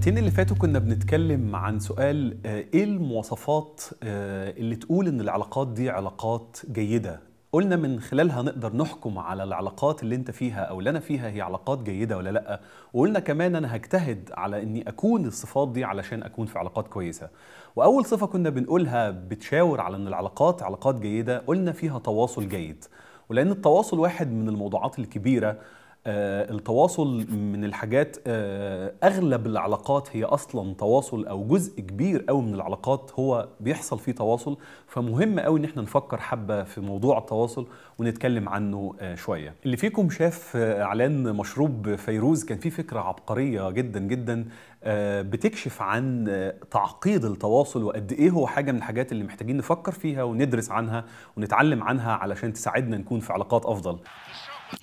الحلقتين اللي فاتوا كنا بنتكلم عن سؤال ايه المواصفات اللي تقول ان العلاقات دي علاقات جيدة. قلنا من خلالها نقدر نحكم على العلاقات اللي انت فيها او اللي انا فيها هي علاقات جيدة ولا لا. وقلنا كمان انا هجتهد على اني اكون الصفات دي علشان اكون في علاقات كويسة. واول صفة كنا بنقولها بتشاور على ان العلاقات علاقات جيدة، قلنا فيها تواصل جيد. ولان التواصل واحد من الموضوعات الكبيرة، التواصل من الحاجات، أغلب العلاقات هي أصلا تواصل، أو جزء كبير قوي من العلاقات هو بيحصل فيه تواصل. فمهم قوي إن احنا نفكر حبة في موضوع التواصل ونتكلم عنه شوية. اللي فيكم شاف إعلان مشروب فيروز كان فيه فكرة عبقرية جدا جدا بتكشف عن تعقيد التواصل وقد إيه هو حاجة من الحاجات اللي محتاجين نفكر فيها وندرس عنها ونتعلم عنها علشان تساعدنا نكون في علاقات أفضل.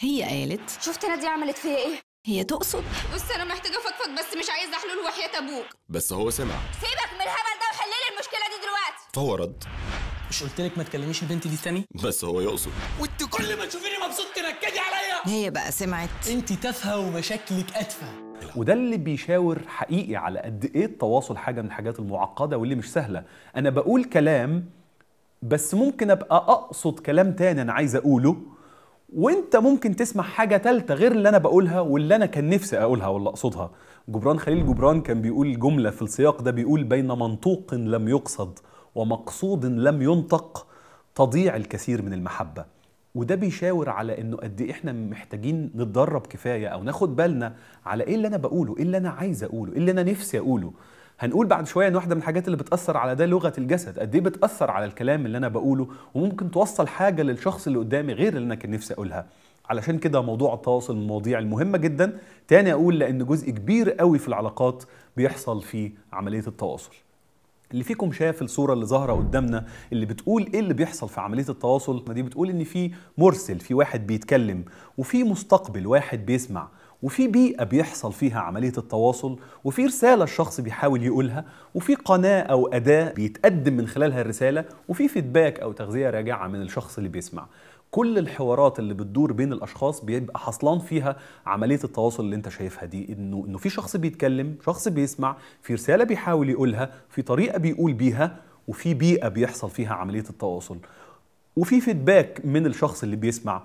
هي قالت شفت نادية عملت فيها ايه؟ هي تقصد بص انا محتاجه افضفض بس مش عايزه حلول وحياة ابوك. بس هو سمع. سيبك من الهبل ده وحل لي المشكله دي دلوقتي. فهو رد. مش قلت لك ما تكلميش البنت دي تاني؟ بس هو يقصد. وانت كل ما تشوفيني مبسوط تنكدي عليا. هي بقى سمعت انت تافهه ومشاكلك اتفه. وده اللي بيشاور حقيقي على قد ايه التواصل حاجه من الحاجات المعقده واللي مش سهله. انا بقول كلام بس ممكن ابقى اقصد كلام تاني انا عايز اقوله، وانت ممكن تسمع حاجه ثالثه غير اللي انا بقولها واللي انا كان نفسي اقولها ولا اقصدها. جبران خليل جبران كان بيقول جمله في السياق ده، بيقول بين منطوق لم يقصد ومقصود لم ينطق تضيع الكثير من المحبه. وده بيشاور على انه قد ايه احنا محتاجين نتدرب كفايه او ناخد بالنا على ايه اللي انا بقوله، ايه اللي انا عايز اقوله، ايه اللي انا نفسي اقوله. هنقول بعد شويه ان واحده من الحاجات اللي بتاثر على ده لغه الجسد، قد ايه بتاثر على الكلام اللي انا بقوله وممكن توصل حاجه للشخص اللي قدامي غير اللي انا كان نفسي اقولها. علشان كده موضوع التواصل من المواضيع المهمه جدا. تاني اقول لان جزء كبير قوي في العلاقات بيحصل في عمليه التواصل. اللي فيكم شاف الصورة اللي ظاهرة قدامنا اللي بتقول ايه اللي بيحصل في عملية التواصل؟ دي بتقول ان في مرسل، في واحد بيتكلم، وفي مستقبل واحد بيسمع، وفي بيئة بيحصل فيها عملية التواصل، وفي رسالة الشخص بيحاول يقولها، وفي قناة أو أداة بيتقدم من خلالها الرسالة، وفي فيدباك أو تغذية راجعة من الشخص اللي بيسمع. كل الحوارات اللي بتدور بين الاشخاص بيبقى حصلان فيها عمليه التواصل اللي انت شايفها دي، انه في شخص بيتكلم، شخص بيسمع، في رساله بيحاول يقولها، في طريقه بيقول بيها، وفي بيئه بيحصل فيها عمليه التواصل، وفي فيدباك من الشخص اللي بيسمع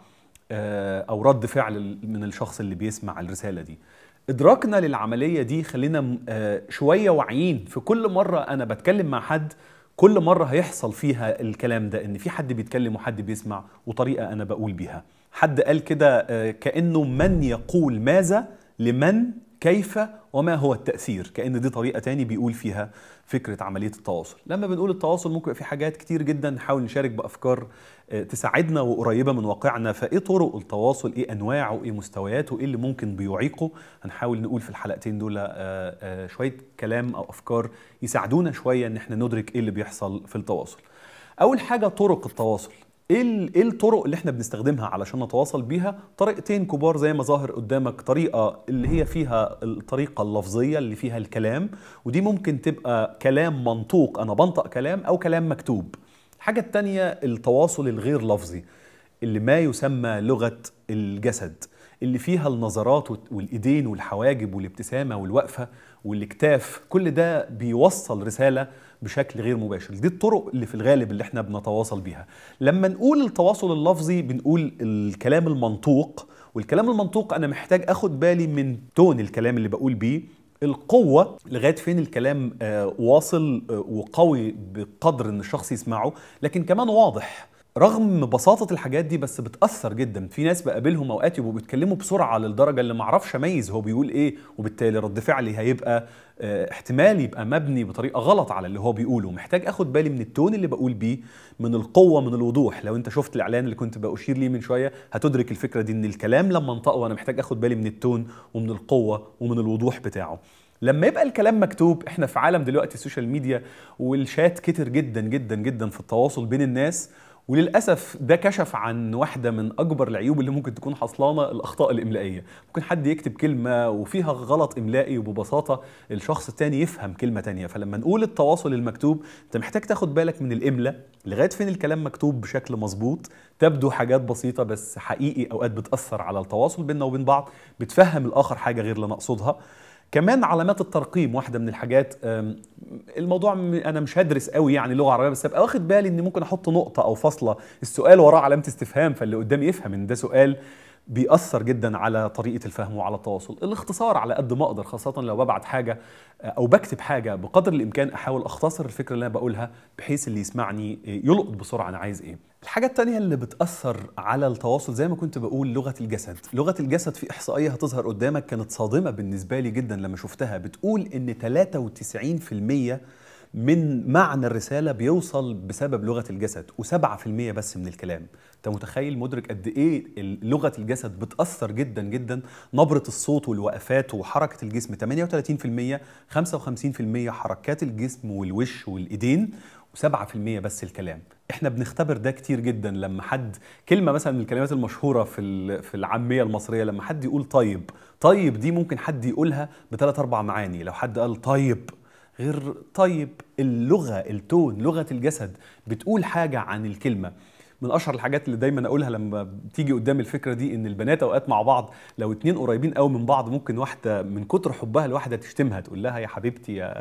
او رد فعل من الشخص اللي بيسمع الرساله دي. ادراكنا للعمليه دي خلينا شويه واعيين في كل مره انا بتكلم مع حد، كل مرة هيحصل فيها الكلام ده ان في حد بيتكلم وحد بيسمع وطريقة انا بقول بيها. حد قال كده كأنه من يقول ماذا لمن كيف وما هو التأثير، كأن دي طريقة تاني بيقول فيها فكرة عملية التواصل. لما بنقول التواصل ممكن يبقى في حاجات كتير جدا نحاول نشارك بأفكار تساعدنا وقريبة من واقعنا. فإيه طرق التواصل، إيه أنواعه، إيه مستوياته، إيه اللي ممكن بيعيقه؟ هنحاول نقول في الحلقتين دول شوية كلام أو أفكار يساعدونا شوية إن احنا ندرك إيه اللي بيحصل في التواصل. أول حاجة طرق التواصل. ايه الطرق اللي احنا بنستخدمها علشان نتواصل بيها؟ طريقتين كبار زي ما ظاهر قدامك. طريقة اللي هي فيها الطريقة اللفظية اللي فيها الكلام، ودي ممكن تبقى كلام منطوق انا بنطق كلام او كلام مكتوب. الحاجة التانية التواصل الغير لفظي اللي ما يسمى لغة الجسد، اللي فيها النظرات والايدين والحواجب والابتسامة والوقفة والاكتاف. كل ده بيوصل رسالة بشكل غير مباشر. دي الطرق اللي في الغالب اللي احنا بنتواصل بيها. لما نقول التواصل اللفظي بنقول الكلام المنطوق، والكلام المنطوق انا محتاج اخد بالي من تون الكلام اللي بقول بيه، القوة لغاية فين الكلام واصل وقوي بقدر ان الشخص يسمعه، لكن كمان واضح. رغم بساطة الحاجات دي بس بتأثر جدا. في ناس بقابلهم اوقات يبقوا بيتكلموا بسرعة للدرجة اللي معرفش اميز هو بيقول ايه، وبالتالي رد فعلي هيبقى احتمال يبقى مبني بطريقة غلط على اللي هو بيقوله. محتاج اخد بالي من التون اللي بقول بيه، من القوة، من الوضوح. لو انت شفت الاعلان اللي كنت بأشير ليه من شوية هتدرك الفكرة دي، ان الكلام لما انطقه انا محتاج اخد بالي من التون ومن القوة ومن الوضوح بتاعه. لما يبقى الكلام مكتوب، احنا في عالم دلوقتي السوشيال ميديا والشات كتر جدا جدا جدا في التواصل بين الناس، وللأسف ده كشف عن واحدة من أكبر العيوب اللي ممكن تكون حصلانة، الأخطاء الإملائية. ممكن حد يكتب كلمة وفيها غلط إملائي وببساطة الشخص التاني يفهم كلمة تانية. فلما نقول التواصل المكتوب أنت محتاج تاخد بالك من الإملاء لغاية فين الكلام مكتوب بشكل مظبوط. تبدو حاجات بسيطة بس حقيقي أوقات بتأثر على التواصل بيننا وبين بعض، بتفهم الآخر حاجة غير اللي نقصدها. كمان علامات الترقيم واحدة من الحاجات. الموضوع أنا مش هدرس قوي يعني لغة عربية، بس أبقى واخد بالي إني ممكن أحط نقطة أو فاصلة، السؤال وراه علامة استفهام، فاللي قدامي يفهم إن ده سؤال. بيأثر جدا على طريقة الفهم وعلى التواصل. الاختصار على قد ما أقدر، خاصة لو ببعت حاجة أو بكتب حاجة، بقدر الإمكان أحاول أختصر الفكرة اللي أنا بقولها بحيث اللي يسمعني يلقط بسرعة أنا عايز إيه. الحاجة التانية اللي بتأثر على التواصل زي ما كنت بقول لغة الجسد. لغة الجسد في إحصائية هتظهر قدامك كانت صادمة بالنسبة لي جدا لما شفتها، بتقول إن 93% من معنى الرسالة بيوصل بسبب لغة الجسد، و7% بس من الكلام. انت متخيل مدرك قد ايه لغة الجسد بتأثر جدا جدا؟ نبرة الصوت والوقفات وحركة الجسم 38%، 55% حركات الجسم والوش والإيدين، و7% بس الكلام. احنا بنختبر ده كتير جدا لما حد كلمة مثلا من الكلمات المشهورة في العامية المصرية، لما حد يقول طيب، طيب دي ممكن حد يقولها ب3-4 معاني. لو حد قال طيب غير طيب، اللغة، التون، لغة الجسد بتقول حاجة عن الكلمة. من أشهر الحاجات اللي دايما أقولها لما بتيجي قدام الفكرة دي، إن البنات أوقات مع بعض لو 2 قريبين قوي من بعض، ممكن واحدة من كتر حبها لواحدة تشتمها، تقول لها يا حبيبتي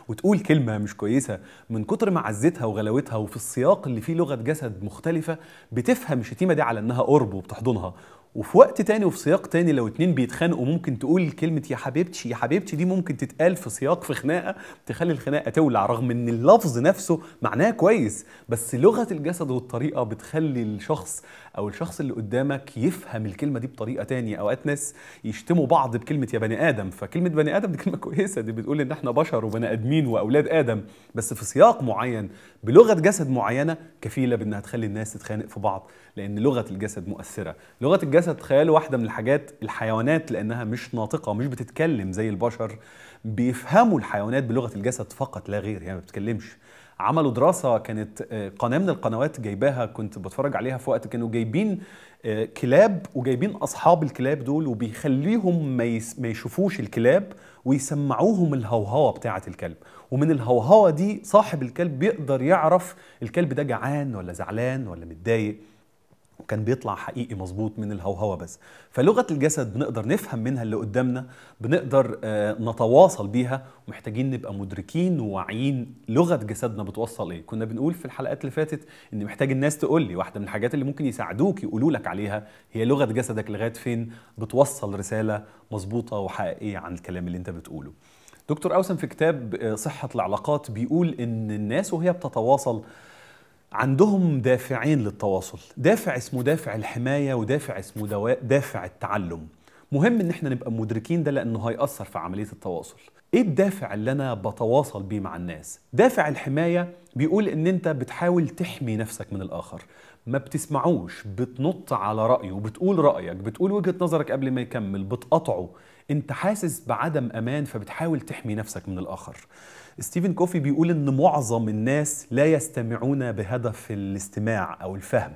وتقول كلمة مش كويسة من كتر معزتها وغلاوتها. وفي السياق اللي فيه لغة جسد مختلفة بتفهم الشتيمة دي على إنها قرب وبتحضنها. وفي وقت تاني وفي سياق تاني لو 2 بيتخانقوا، ممكن تقول كلمة يا حبيبتي، يا حبيبتي دي ممكن تتقال في سياق في خناقة تخلي الخناقة تولع، رغم ان اللفظ نفسه معناه كويس، بس لغة الجسد والطريقة بتخلي الشخص او الشخص اللي قدامك يفهم الكلمة دي بطريقة تانية. اوقات ناس يشتموا بعض بكلمة يا بني آدم، فكلمة بني آدم دي كلمة كويسة، دي بتقول ان احنا بشر وبني آدمين واولاد آدم، بس في سياق معين بلغة جسد معينة كفيلة بانها تخلي الناس تتخانق في بعض، لان لغة الجسد مؤثرة. لغة الجسد تخيلوا واحدة من الحاجات، الحيوانات لانها مش ناطقة مش بتتكلم زي البشر، بيفهموا الحيوانات بلغة الجسد فقط لا غير، يعني ما بتتكلمش. عملوا دراسة كانت قناة من القنوات جايباها، كنت بتفرج عليها في وقت كانوا جايبين كلاب وجايبين أصحاب الكلاب دول وبيخليهم ما يشوفوش الكلاب ويسمعوهم الهوهوة بتاعة الكلب، ومن الهوهوة دي صاحب الكلب بيقدر يعرف الكلب ده جعان ولا زعلان ولا متضايق، وكان بيطلع حقيقي مظبوط من الهوهوة بس. فلغة الجسد بنقدر نفهم منها اللي قدامنا، بنقدر نتواصل بيها، ومحتاجين نبقى مدركين وواعيين لغة جسدنا بتوصل ايه. كنا بنقول في الحلقات اللي فاتت ان محتاج الناس تقول لي، واحدة من الحاجات اللي ممكن يساعدوك يقولوا لك عليها هي لغة جسدك لغاية فين بتوصل رسالة مظبوطة وحقيقية عن الكلام اللي انت بتقوله. دكتور أوسم في كتاب صحة العلاقات بيقول ان الناس وهي بتتواصل عندهم دافعين للتواصل، دافع اسمه دافع الحماية ودافع اسمه دافع التعلم. مهم ان احنا نبقى مدركين ده لانه هيأثر في عملية التواصل. ايه الدافع اللي انا بتواصل بيه مع الناس؟ دافع الحماية بيقول ان انت بتحاول تحمي نفسك من الاخر، ما بتسمعوش، بتنط على رأيه وبتقول رأيك، بتقول وجهة نظرك قبل ما يكمل، بتقاطعه، انت حاسس بعدم امان فبتحاول تحمي نفسك من الاخر. ستيفن كوفي بيقول ان معظم الناس لا يستمعون بهدف الاستماع او الفهم،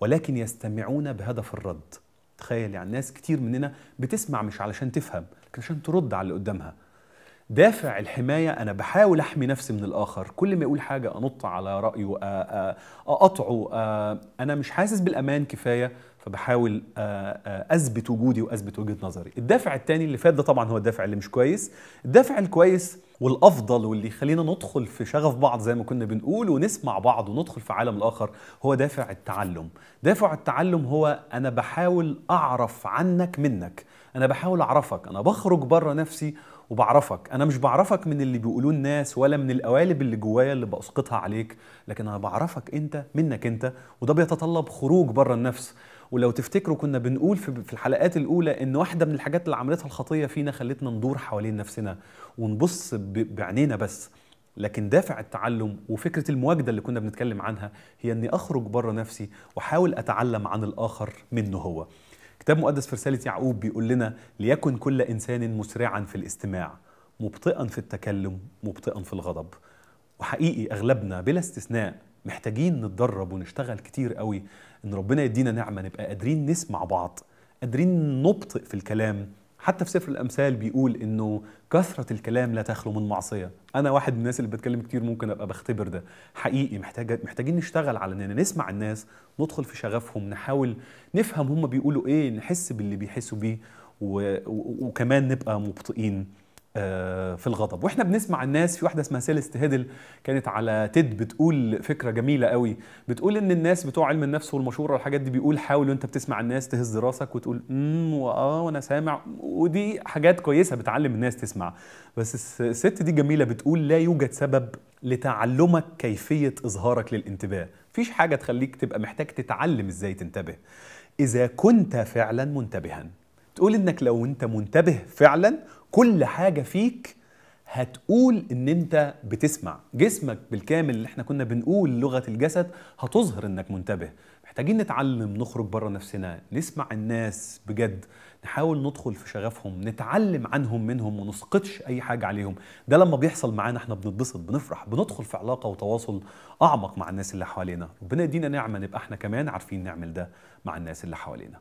ولكن يستمعون بهدف الرد. تخيل يعني ناس كتير مننا بتسمع مش علشان تفهم، لكن عشان ترد على اللي قدامها. دافع الحماية أنا بحاول أحمي نفسي من الآخر، كل ما يقول حاجة أنط على رأيه، أقطعه، أنا مش حاسس بالأمان كفاية فبحاول أثبت وجودي وأثبت وجهة نظري. الدافع التاني اللي فات ده طبعا هو الدافع اللي مش كويس. الدافع الكويس والأفضل واللي يخلينا ندخل في شغف بعض زي ما كنا بنقول ونسمع بعض وندخل في عالم الآخر هو دافع التعلم. دافع التعلم هو أنا بحاول أعرف عنك منك، أنا بحاول أعرفك، أنا بخرج بره نفسي وبعرفك. أنا مش بعرفك من اللي بيقولوه الناس ولا من القوالب اللي جوايا اللي بأسقطها عليك، لكن أنا بعرفك أنت منك أنت، وده بيتطلب خروج بره النفس. ولو تفتكروا كنا بنقول في الحلقات الأولى إن واحدة من الحاجات اللي عملتها الخطية فينا خلتنا ندور حوالين نفسنا ونبص بعينينا بس. لكن دافع التعلم وفكرة المواجدة اللي كنا بنتكلم عنها هي أني أخرج بره نفسي وحاول أتعلم عن الآخر منه هو. كتاب مقدس في رسالة يعقوب بيقول لنا ليكن كل إنسان مسرعا في الاستماع، مبطئا في التكلم، مبطئا في الغضب. وحقيقي أغلبنا بلا استثناء محتاجين نتدرب ونشتغل كتير قوي إن ربنا يدينا نعمة نبقى قادرين نسمع بعض، قادرين نبطئ في الكلام. حتى في سفر الأمثال بيقول إنه كثرة الكلام لا تخلو من معصية. أنا واحد من الناس اللي بتكلم كتير ممكن أبقى بختبر ده. حقيقي محتاجين نشتغل على إننا نسمع الناس، ندخل في شغفهم، نحاول نفهم هم بيقولوا إيه، نحس باللي بيحسوا بيه، وكمان نبقى مبطئين في الغضب. واحنا بنسمع الناس، في واحده اسمها سيلست هيدل كانت على تيد بتقول فكره جميله قوي، بتقول ان الناس بتوع علم النفس والمشوره والحاجات دي بيقول حاول وانت بتسمع الناس تهز راسك وتقول وانا سامع، ودي حاجات كويسه بتعلم الناس تسمع. بس الست دي جميله بتقول لا يوجد سبب لتعلمك كيفيه اظهارك للانتباه. مفيش حاجه تخليك تبقى محتاج تتعلم ازاي تنتبه اذا كنت فعلا منتبها. تقول انك لو انت منتبه فعلا كل حاجة فيك هتقول ان انت بتسمع. جسمك بالكامل اللي احنا كنا بنقول لغة الجسد هتظهر انك منتبه. محتاجين نتعلم نخرج بره نفسنا، نسمع الناس بجد، نحاول ندخل في شغفهم، نتعلم عنهم منهم ونسقطش اي حاجة عليهم. ده لما بيحصل معانا احنا بنتبسط، بنفرح، بندخل في علاقة وتواصل اعمق مع الناس اللي حوالينا. ربنا يدينا نعمة نبقى احنا كمان عارفين نعمل ده مع الناس اللي حوالينا.